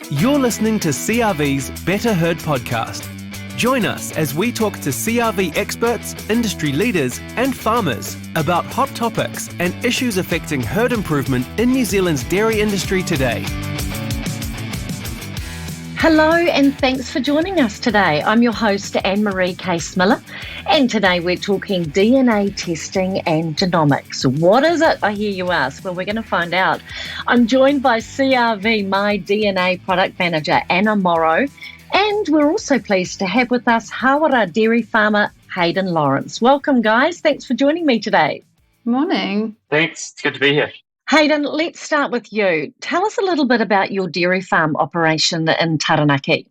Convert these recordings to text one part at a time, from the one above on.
You're listening to CRV's Better Herd podcast. Join us as we talk to CRV experts, industry leaders and farmers about hot topics and issues affecting herd improvement in New Zealand's dairy industry today. Hello and thanks for joining us today. I'm your host Anne-Marie Case-Miller, and today we're talking DNA testing and genomics. What is it, I hear you ask? Well, we're going to find out. I'm joined by CRV myDNA product manager Anna Morrow, and we're also pleased to have with us Hawera dairy farmer Hayden Lawrence. Welcome guys, thanks for joining me today. Morning. Thanks, it's good to be here. Hayden, let's start with you. Tell us a little bit about your dairy farm operation in Taranaki.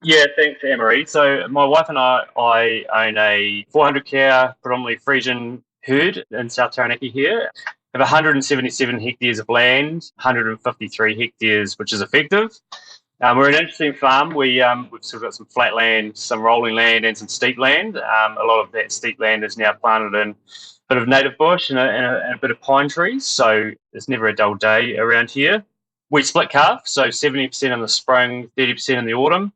Yeah, thanks, Anne-Marie. So my wife and I own a 400 cow, predominantly Frisian herd in South Taranaki here. We have 177 hectares of land, 153 hectares, which is effective. We're an interesting farm. We've sort of got some flat land, some rolling land and some steep land. A lot of that steep land is now planted in bit of native bush and a bit of pine trees, so there's never a dull day around here. We split calf, so 70% in the spring, 30% in the autumn.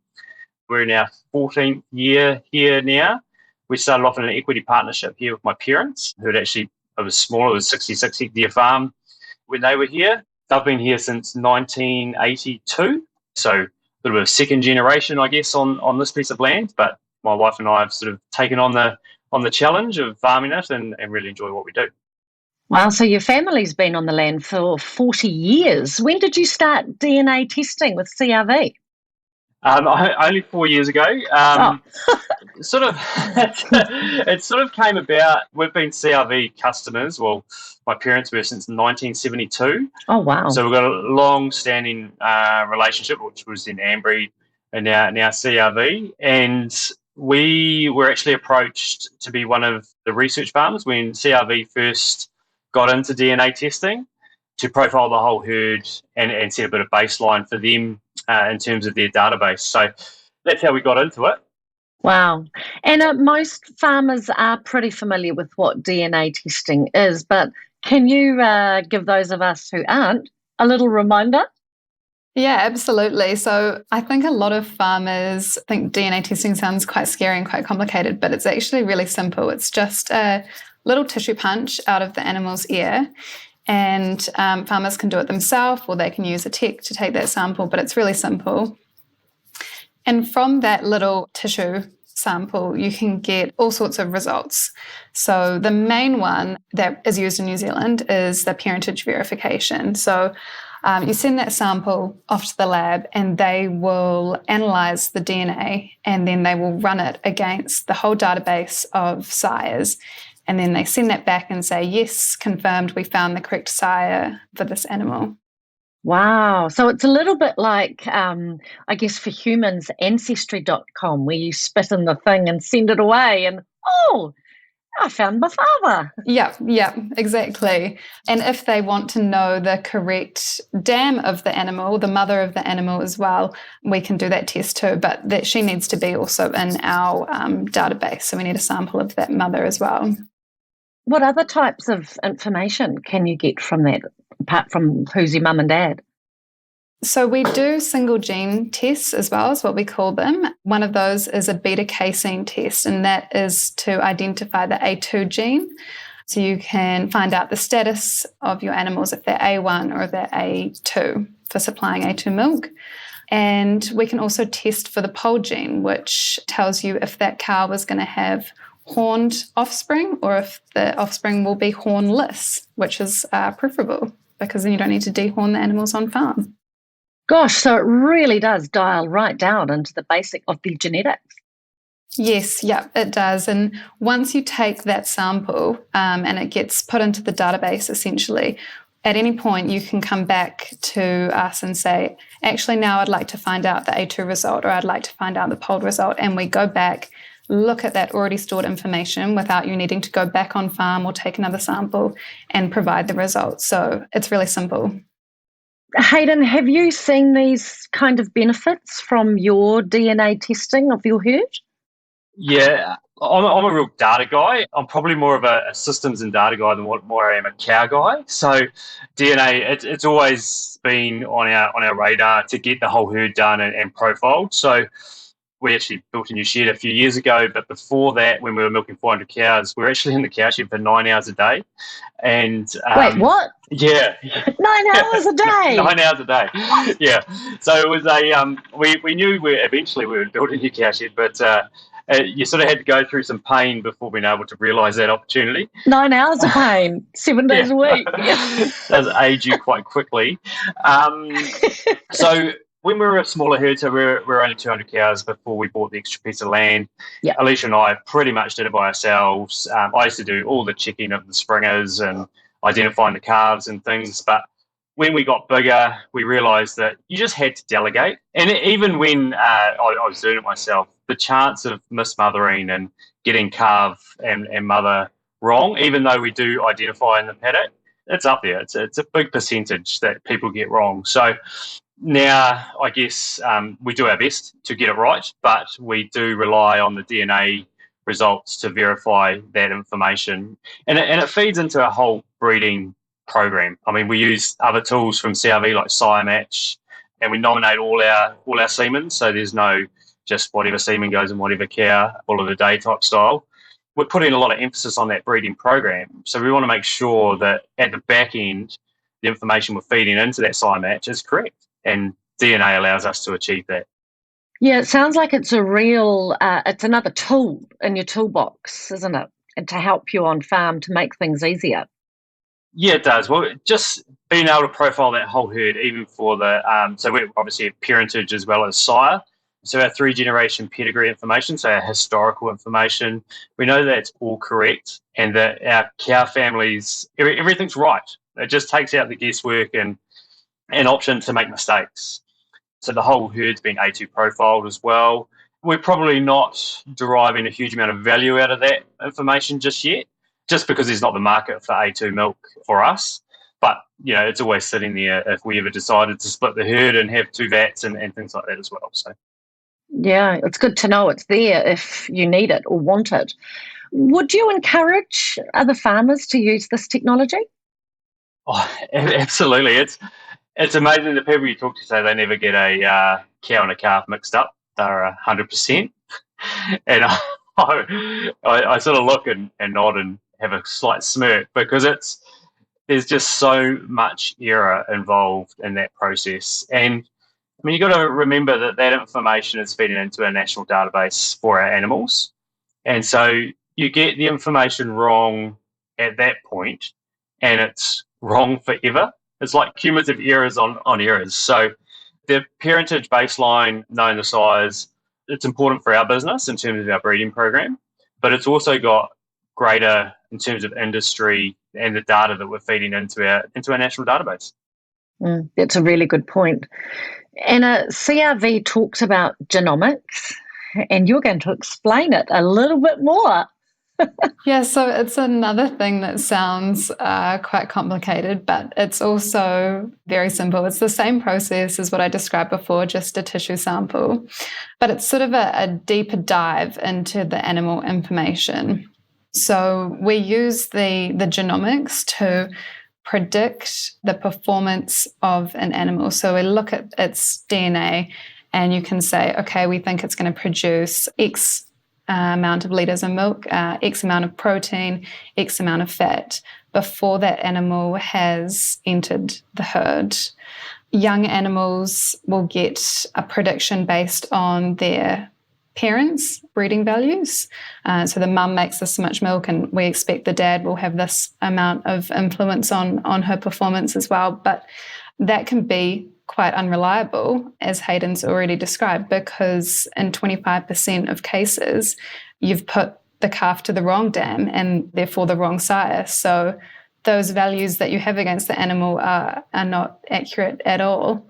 We're in our 14th year here now. We started off in an equity partnership here with my parents, who had actually, it was smaller, it was a 66 hectare farm when they were here. They've been here since 1982, so a bit of a second generation, I guess, on this piece of land, but my wife and I have sort of taken on the challenge of farming it and really enjoy what we do. Wow, so your family's been on the land for 40 years. When did you start DNA testing with CRV? Only 4 years ago. It sort of came about. We've been CRV customers. Well, my parents were since 1972. Oh, wow. So we've got a long-standing relationship, which was in Ambry and now CRV. And we were actually approached to be one of the research farmers when CRV first got into DNA testing to profile the whole herd and set a bit of baseline for them in terms of their database. So that's how we got into it. Wow. And most farmers are pretty familiar with what DNA testing is, but can you give those of us who aren't a little reminder? Yeah, absolutely. So I think a lot of farmers think DNA testing sounds quite scary and quite complicated, but it's actually really simple. It's just a little tissue punch out of the animal's ear, and farmers can do it themselves or they can use a tech to take that sample, but it's really simple. And from that little tissue sample, you can get all sorts of results. So the main one that is used in New Zealand is the parentage verification. So you send that sample off to the lab and they will analyse the DNA and then they will run it against the whole database of sires. And then they send that back and say, yes, confirmed, we found the correct sire for this animal. Wow. So it's a little bit like, I guess for humans, ancestry.com, where you spit in the thing and send it away and, oh, I found my father. Yeah, exactly. And if they want to know the correct dam of the animal, the mother of the animal as well, we can do that test too. But that she needs to be also in our database. So we need a sample of that mother as well. What other types of information can you get from that, apart from who's your mum and dad? So we do single gene tests as well, is what we call them. One of those is a beta casein test, and that is to identify the A2 gene. So you can find out the status of your animals if they're A1 or if they're A2 for supplying A2 milk. And we can also test for the pole gene, which tells you if that cow is going to have horned offspring or if the offspring will be hornless, which is preferable because then you don't need to dehorn the animals on farm. Gosh, so it really does dial right down into the basic of the genetics. Yes, yeah, it does. And once you take that sample and it gets put into the database, essentially, at any point you can come back to us and say, actually, now I'd like to find out the A2 result or I'd like to find out the polled result. And we go back, look at that already stored information without you needing to go back on farm or take another sample and provide the results. So it's really simple. Hayden, have you seen these kind of benefits from your DNA testing of your herd? Yeah, I'm a real data guy. I'm probably more of a systems and data guy than what more I am a cow guy. So DNA, it's always been on our radar to get the whole herd done and profiled. So we actually built a new shed a few years ago, but before that, when we were milking 400 cows, we were actually in the cow shed for 9 hours a day. And Wait, what? Yeah, 9 hours a day? 9 hours a day. Yeah. So it was we knew eventually we would build a new cow shed, but you sort of had to go through some pain before being able to realise that opportunity. 9 hours of pain, 7 days a week. Does age you quite quickly. So when we were a smaller herd, so we were only 200 cows before we bought the extra piece of land. Yeah. Alicia and I pretty much did it by ourselves. I used to do all the checking of the springers and identifying the calves and things. But when we got bigger, we realised that you just had to delegate. And even when I was doing it myself, the chance of mismothering and getting calf and mother wrong, even though we do identify in the paddock, it's up there. It's a big percentage that people get wrong. So now, I guess we do our best to get it right, but we do rely on the DNA results to verify that information. And it feeds into our whole breeding program. I mean, we use other tools from CRV like SireMatch, and we nominate all our semen, so there's no just whatever semen goes in whatever cow, all of the day type style. We're putting a lot of emphasis on that breeding program. So we want to make sure that at the back end, the information we're feeding into that SireMatch is correct. And DNA allows us to achieve that. Yeah, it sounds like it's a real, it's another tool in your toolbox, isn't it? And to help you on farm to make things easier. Yeah, it does. Well, just being able to profile that whole herd, even for the, so we obviously have parentage as well as sire. So our 3-generation pedigree information, so our historical information, we know that it's all correct and that our cow families, everything's right. It just takes out the guesswork and an option to make mistakes. So the whole herd's been A2 profiled as well. We're probably not deriving a huge amount of value out of that information just yet, just because there's not the market for A2 milk for us. But, it's always sitting there if we ever decided to split the herd and have 2 vats and things like that as well. So, yeah, it's good to know it's there if you need it or want it. Would you encourage other farmers to use this technology? Oh, absolutely. It's amazing the people you talk to say they never get a cow and a calf mixed up. They're 100%. And I sort of look and nod and have a slight smirk because there's just so much error involved in that process. And I mean, you've got to remember that information is feeding into a national database for our animals. And so you get the information wrong at that point and it's wrong forever. It's like cumulative errors on errors. So the parentage baseline, knowing the size, it's important for our business in terms of our breeding program, but it's also got greater in terms of industry and the data that we're feeding into our national database. That's a really good point. And CRV talks about genomics, and you're going to explain it a little bit more. Yeah, so it's another thing that sounds quite complicated, but it's also very simple. It's the same process as what I described before, just a tissue sample, but it's sort of a deeper dive into the animal information. So we use the genomics to predict the performance of an animal. So we look at its DNA and you can say, okay, we think it's going to produce X amount of litres of milk, X amount of protein, X amount of fat before that animal has entered the herd. Young animals will get a prediction based on their parents' breeding values. So the mum makes this much milk and we expect the dad will have this amount of influence on her performance as well. But that can be quite unreliable, as Hayden's already described, because in 25% of cases, you've put the calf to the wrong dam and therefore the wrong sire. So those values that you have against the animal are not accurate at all.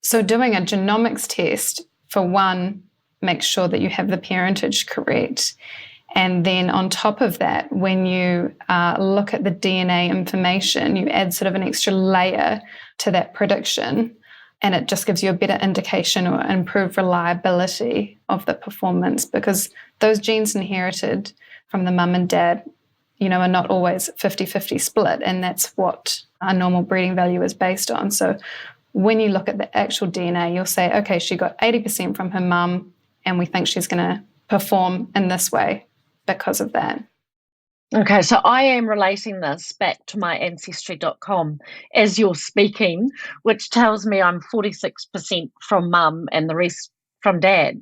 So doing a genomics test, for one, makes sure that you have the parentage correct. And then on top of that, when you look at the DNA information, you add sort of an extra layer to that prediction And it just gives you a better indication or improved reliability of the performance, because those genes inherited from the mum and dad, are not always 50-50 split. And that's what a normal breeding value is based on. So when you look at the actual DNA, you'll say, okay, she got 80% from her mum, and we think she's going to perform in this way because of that. Okay, so I am relating this back to my ancestry.com as you're speaking, which tells me I'm 46% from mum and the rest from dad.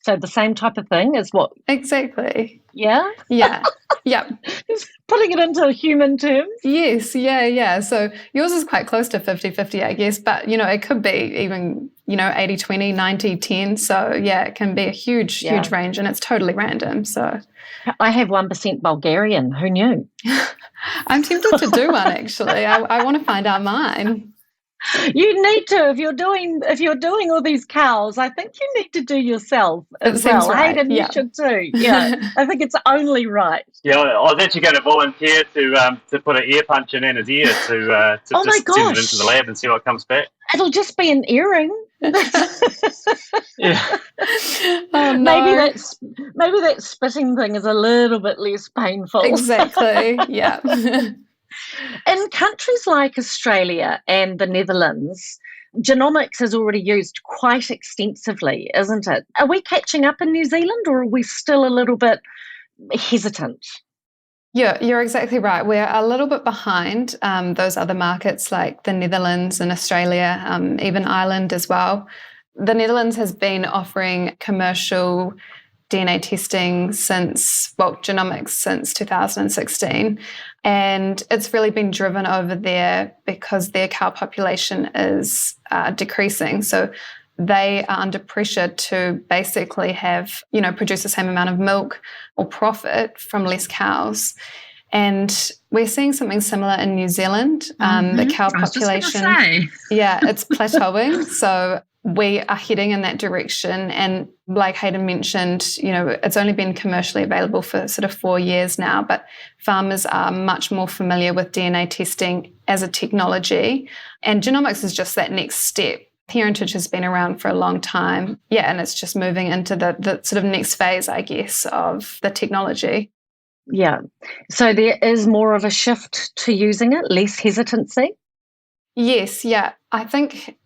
So the same type of thing is what? Exactly. Yeah? Yeah. Yeah. Just putting it into human terms? Yes. Yeah. So yours is quite close to 50-50, I guess, but, it could be even, 80-20, 90-10. So, yeah, it can be a huge range, and it's totally random. So I have 1% Bulgarian. Who knew? I'm tempted to do one, actually. I want to find out mine. You need to, if you're doing all these cows, I think you need to do yourself as well. Right. Hayden, you should too. Yeah, I think it's only right. Yeah, I was actually going to volunteer to put an ear punch in Anna's ear to Oh just send it into the lab and see what comes back. It'll just be an earring. Yeah. Oh, no. Maybe that spitting thing is a little bit less painful. Exactly. Yeah. In countries like Australia and the Netherlands, genomics is already used quite extensively, isn't it? Are we catching up in New Zealand, or are we still a little bit hesitant? Yeah, you're exactly right. We're a little bit behind those other markets like the Netherlands and Australia, even Ireland as well. The Netherlands has been offering commercial DNA testing genomics since 2016. And it's really been driven over there because their cow population is decreasing. So they are under pressure to basically have, produce the same amount of milk or profit from less cows. And we're seeing something similar in New Zealand. The cow population, it's plateauing. So we are heading in that direction. And like Hayden mentioned, it's only been commercially available for sort of 4 years now, but farmers are much more familiar with DNA testing as a technology. And genomics is just that next step. Heritage has been around for a long time. Yeah, and it's just moving into the sort of next phase, I guess, of the technology. Yeah. So there is more of a shift to using it, less hesitancy? Yes, yeah. I think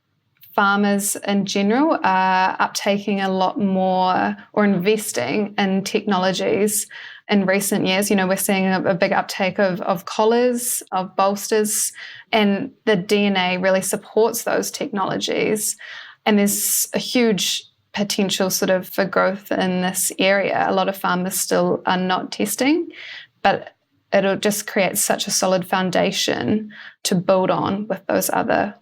farmers in general are uptaking a lot more or investing in technologies in recent years. We're seeing a big uptake of collars, of bolsters, and the DNA really supports those technologies. And there's a huge potential sort of for growth in this area. A lot of farmers still are not testing, but it'll just create such a solid foundation to build on with those other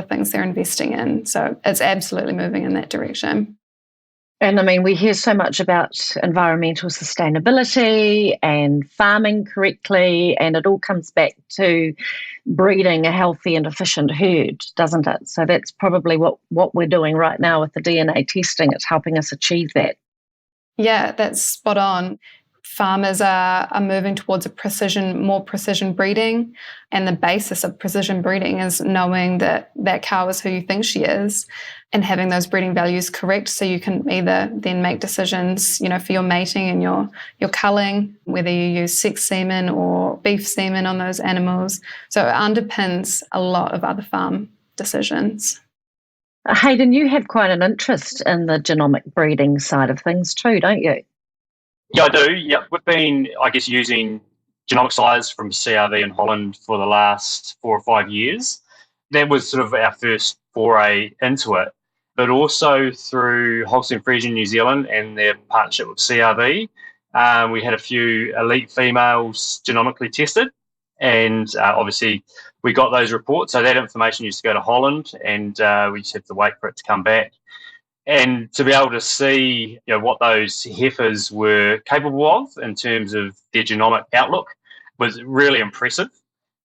things they're investing in. So it's absolutely moving in that direction. And I mean, we hear so much about environmental sustainability and farming correctly, and it all comes back to breeding a healthy and efficient herd, doesn't it? So that's probably what we're doing right now with the DNA testing. It's helping us achieve that. Yeah, that's spot on. Farmers are moving towards more precision breeding, and the basis of precision breeding is knowing that that cow is who you think she is and having those breeding values correct, so you can either then make decisions, for your mating and your culling, whether you use sex semen or beef semen on those animals. So it underpins a lot of other farm decisions. Hayden, you have quite an interest in the genomic breeding side of things too, don't you? Yeah, I do. Yeah, we've been, using genomic slides from CRV in Holland for the last 4 or 5 years. That was sort of our first foray into it. But also through Holstein Friesian New Zealand and their partnership with CRV, we had a few elite females genomically tested. And obviously we got those reports. So that information used to go to Holland, and we just had to wait for it to come back. And to be able to see what those heifers were capable of in terms of their genomic outlook was really impressive.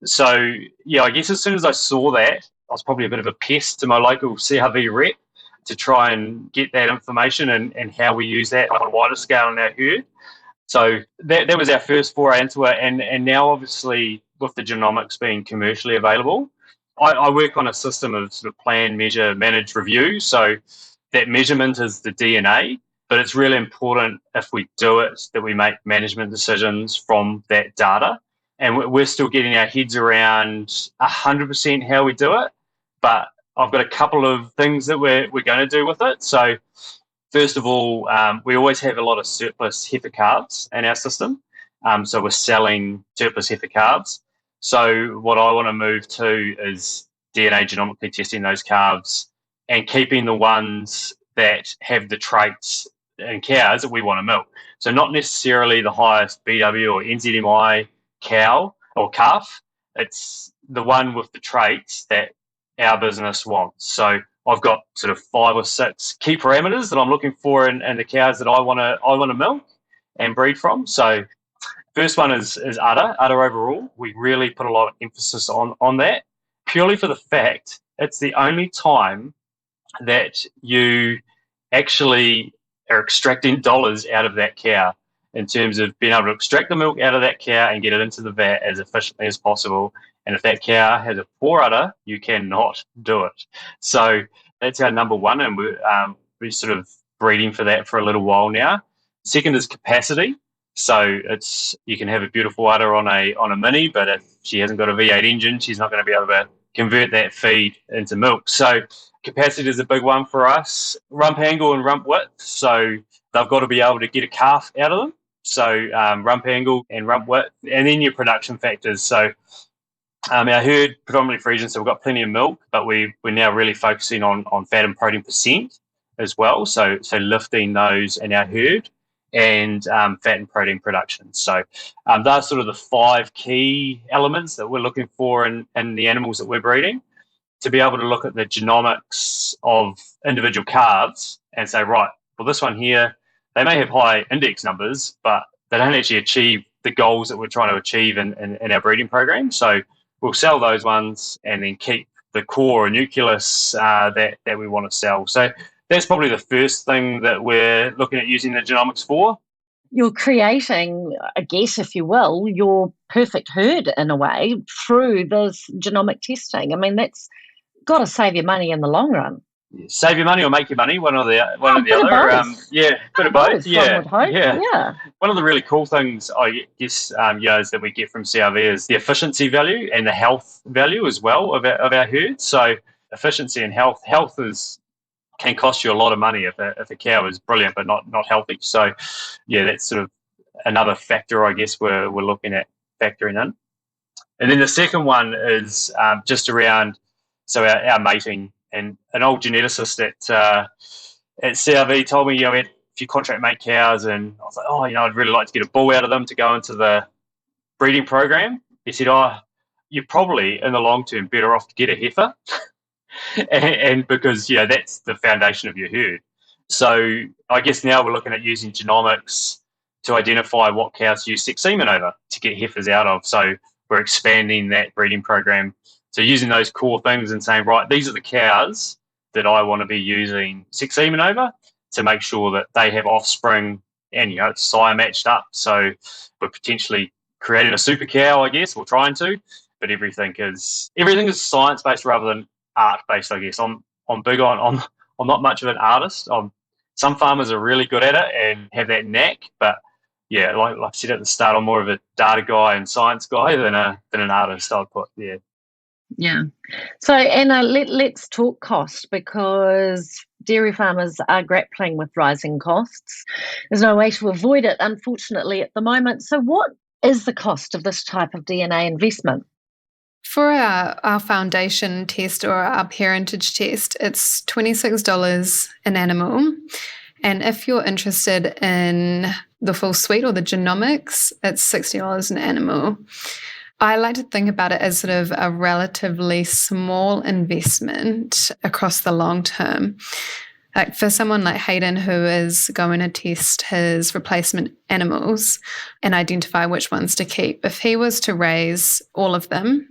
So, I guess as soon as I saw that, I was probably a bit of a pest to my local CRV rep to try and get that information and how we use that on a wider scale in our herd. So that was our first foray into it. And now, obviously, with the genomics being commercially available, I work on a system of sort of plan, measure, manage, review. So that measurement is the DNA, but it's really important if we do it that we make management decisions from that data. And we're still getting our heads around 100% how we do it, but I've got a couple of things that we're going to do with it. So first of all, we always have a lot of surplus heifer calves in our system. So we're selling surplus heifer calves. So what I want to move to is DNA genomically testing those calves and keeping the ones that have the traits in cows that we want to milk. So not necessarily the highest BW or NZMI cow or calf. It's the one with the traits that our business wants. So I've got sort of 5 or 6 key parameters that I'm looking for in the cows that I want to milk and breed from. So first one is udder overall. We really put a lot of emphasis on that, purely for the fact it's the only time that you actually are extracting dollars out of that cow in terms of being able to extract the milk out of that cow and get it into the vat as efficiently as possible. And if that cow has a poor udder, you cannot do it. So that's our number one, and we're sort of breeding for that for a little while now. Second is capacity. So you can have a beautiful udder on a mini, but if she hasn't got a V8 engine, she's not going to be able to convert that feed into milk. So capacity is a big one for us. Rump angle and rump width. So they've got to be able to get a calf out of them. So rump angle and rump width, and then your production factors. So our herd predominantly Friesian, so we've got plenty of milk, but we're now really focusing on fat and protein percent as well. So lifting those in our herd and fat and protein production. So those sort of the 5 key elements that we're looking for in the animals that we're breeding, to be able to look at the genomics of individual calves and say, right, well, this one here, they may have high index numbers, but they don't actually achieve the goals that we're trying to achieve in our breeding program. So we'll sell those ones and then keep the core or nucleus that we want to sell. So that's probably the first thing that we're looking at using the genomics for. You're creating, I guess, if you will, your perfect herd in a way through this genomic testing. I mean, that's got to save you money in the long run. Save your money or make your money, one or the other. Bit of both. Yeah. One of the really cool things, I guess, is that we get from CRV is the efficiency value and the health value as well of our herd. So efficiency and health can cost you a lot of money if a cow is brilliant but not healthy. So yeah, that's sort of another factor I guess we're looking at factoring in. And then the second one is just around our mating. And an old geneticist at CRV told me, if you contract mate cows, and I was like, I'd really like to get a bull out of them to go into the breeding program. He said, you're probably in the long term better off to get a heifer, and because that's the foundation of your herd. So I guess now we're looking at using genomics to identify what cows use sex semen over to get heifers out of. So we're expanding that breeding program. So using those core things and saying, right, these are the cows that I want to be using sex semen over to make sure that they have offspring and, it's sire matched up. So we're potentially creating a super cow, I guess, or trying to, but everything is science-based rather than art-based, I guess. I'm big on I'm not much of an artist. Some farmers are really good at it and have that knack, but yeah, like I said at the start, I'm more of a data guy and science guy than an artist, I'd put, yeah. Yeah. So, Anna, let's talk cost, because dairy farmers are grappling with rising costs. There's no way to avoid it, unfortunately, at the moment. So what is the cost of this type of DNA investment? For our foundation test or our parentage test, it's $26 an animal. And if you're interested in the full suite or the genomics, it's $60 an animal. I like to think about it as sort of a relatively small investment across the long term. Like for someone like Hayden, who is going to test his replacement animals and identify which ones to keep, if he was to raise all of them,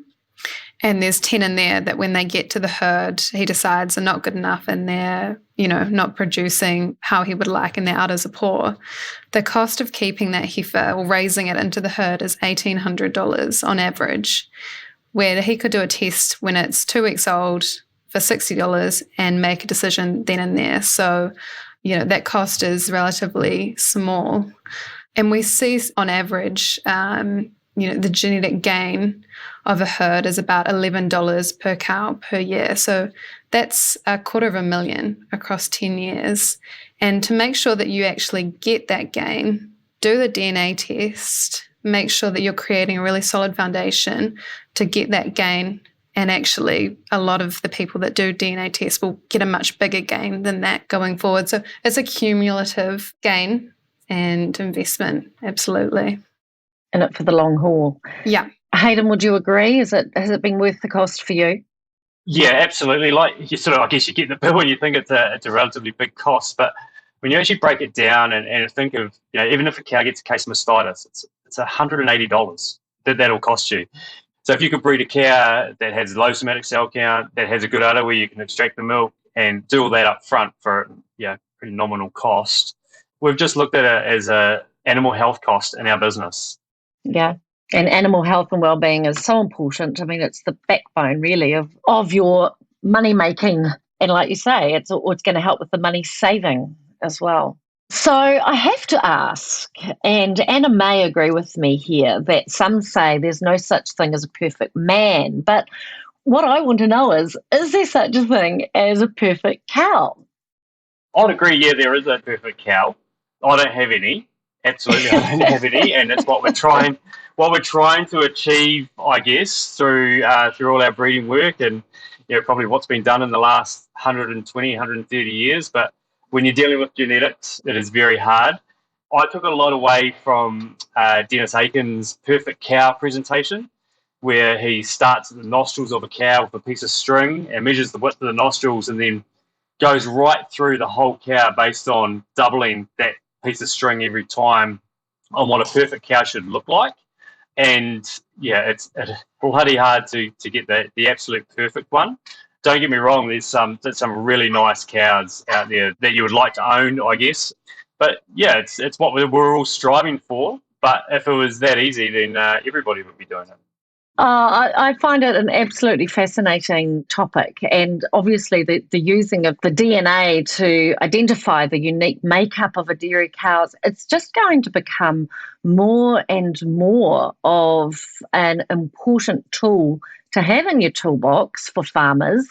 and there's 10 in there that when they get to the herd, he decides are not good enough and they're, not producing how he would like and their udders are poor, the cost of keeping that heifer or raising it into the herd is $1,800 on average, where he could do a test when it's 2 weeks old for $60 and make a decision then and there. So, that cost is relatively small. And we see on average, the genetic gain of a herd is about $11 per cow per year. So that's $250,000 across 10 years. And to make sure that you actually get that gain, do the DNA test, make sure that you're creating a really solid foundation to get that gain. And actually, a lot of the people that do DNA tests will get a much bigger gain than that going forward. So it's a cumulative gain and investment, absolutely. In it for the long haul. Yeah. Hayden, would you agree? Has it been worth the cost for you? Yeah, absolutely. Like you I guess you get the bill and you think it's a relatively big cost, but when you actually break it down and think of, even if a cow gets a case of mastitis, it's $180 that'll cost you. So if you could breed a cow that has low somatic cell count, that has a good udder where you can extract the milk and do all that up front for pretty nominal cost, we've just looked at it as a animal health cost in our business. Yeah. And animal health and well-being is so important. I mean, it's the backbone really of your money making. And like you say, it's going to help with the money saving as well. So I have to ask, and Anna may agree with me here, that some say there's no such thing as a perfect man. But what I want to know is there such a thing as a perfect cow? I'd agree, yeah, there is a perfect cow. I don't have any. Absolutely, I don't have any, and that's what we're trying to achieve, I guess, through all our breeding work and probably what's been done in the last 120, 130 years. But when you're dealing with genetics, it is very hard. I took a lot away from Dennis Aiken's perfect cow presentation, where he starts at the nostrils of a cow with a piece of string and measures the width of the nostrils and then goes right through the whole cow based on doubling that piece of string every time on what a perfect cow should look like. And it's bloody hard to get the absolute perfect one. Don't get me wrong, there's some really nice cows out there that you would like to own, I guess. But it's what we're all striving for. But if it was that easy, then everybody would be doing it. I find it an absolutely fascinating topic, and obviously the using of the DNA to identify the unique makeup of a dairy cow, it's just going to become more and more of an important tool to have in your toolbox for farmers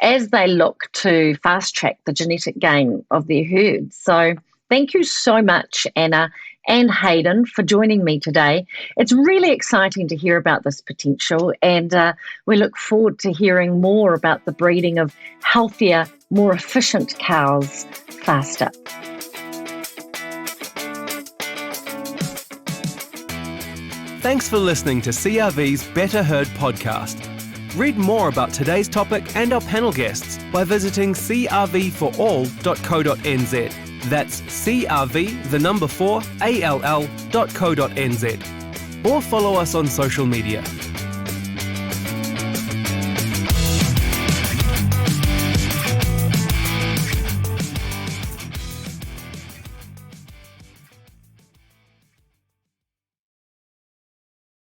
as they look to fast-track the genetic gain of their herds. So thank you so much, Anna and Hayden, for joining me today. It's really exciting to hear about this potential, and we look forward to hearing more about the breeding of healthier, more efficient cows faster. Thanks for listening to CRV's Better Herd podcast. Read more about today's topic and our panel guests by visiting crv4all.co.nz. That's crv4all.co.nz. Or follow us on social media.